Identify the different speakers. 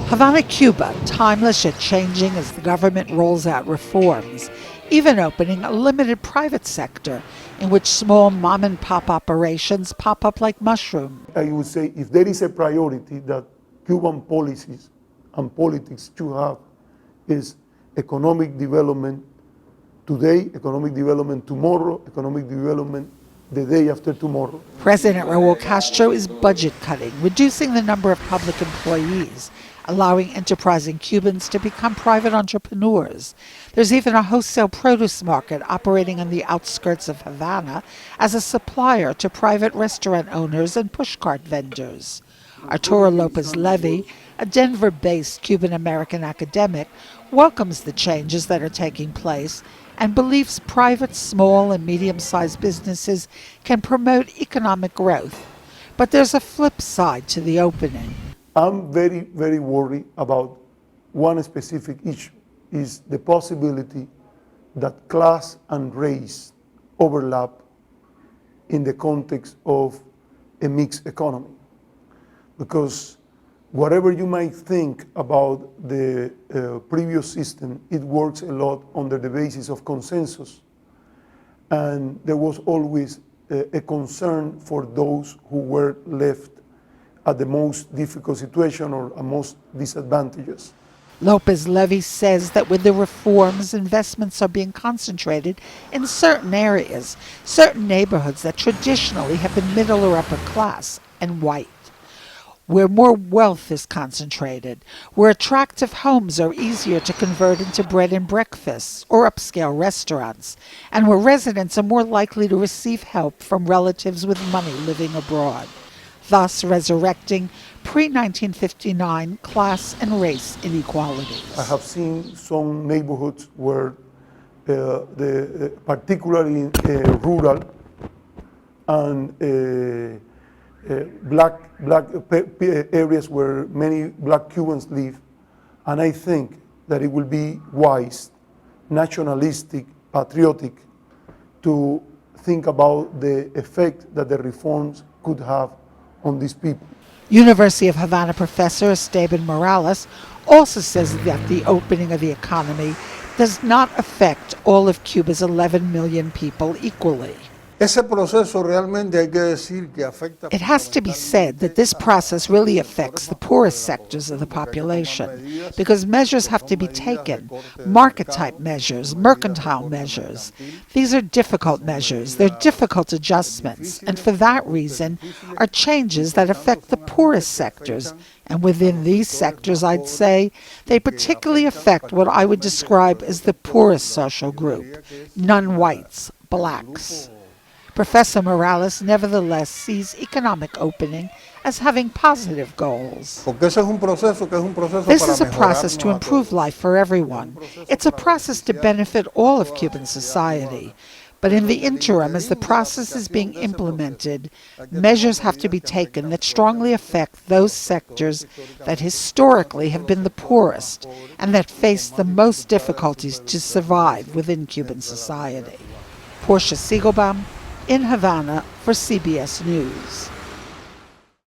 Speaker 1: Havana, Cuba, timeless yet changing as the government rolls out reforms, even opening a limited private sector in which small mom-and-pop operations pop up like mushrooms.
Speaker 2: I would say if there is a priority that Cuban policies and politics should have is economic development today, economic development tomorrow, economic development the day after tomorrow.
Speaker 1: President Raul Castro is budget cutting, reducing the number of public employees, allowing enterprising Cubans to become private entrepreneurs. There's even a wholesale produce market operating on the outskirts of Havana as a supplier to private restaurant owners and pushcart vendors. Arturo Lopez Levy, a Denver-based Cuban-American academic, welcomes the changes that are taking place and believes private, small, and medium-sized businesses can promote economic growth. But there's a flip side to the opening.
Speaker 2: I'm very, very worried about one specific issue, is the possibility that class and race overlap in the context of a mixed economy. Because whatever you might think about the previous system, it works a lot under the basis of consensus. And there was always a concern for those who were left at the most difficult situation or most disadvantageous.
Speaker 1: Lopez Levy says that with the reforms, investments are being concentrated in certain areas, certain neighborhoods that traditionally have been middle or upper class and white, where more wealth is concentrated, where attractive homes are easier to convert into bread and breakfasts or upscale restaurants, and where residents are more likely to receive help from relatives with money living abroad, thus resurrecting pre-1959 class and race inequalities.
Speaker 2: I have seen some neighborhoods where, particularly rural and black areas where many black Cubans live, and I think that it will be wise, nationalistic, patriotic, to think about the effect that the reforms could have on these people.
Speaker 1: University of Havana professor Esteban Morales also says that the opening of the economy does not affect all of Cuba's 11 million people equally. It has to be said that this process really affects the poorest sectors of the population because measures have to be taken, market-type measures, mercantile measures. These are difficult measures, they're difficult adjustments, and for that reason are changes that affect the poorest sectors. And within these sectors, I'd say, they particularly affect what I would describe as the poorest social group, non-whites, blacks. Professor Morales nevertheless sees economic opening as having positive goals. This is a process to improve life for everyone. It's a process to benefit all of Cuban society. But in the interim, as the process is being implemented, measures have to be taken that strongly affect those sectors that historically have been the poorest and that face the most difficulties to survive within Cuban society. Portia Siegelbaum, in Havana for CBS News.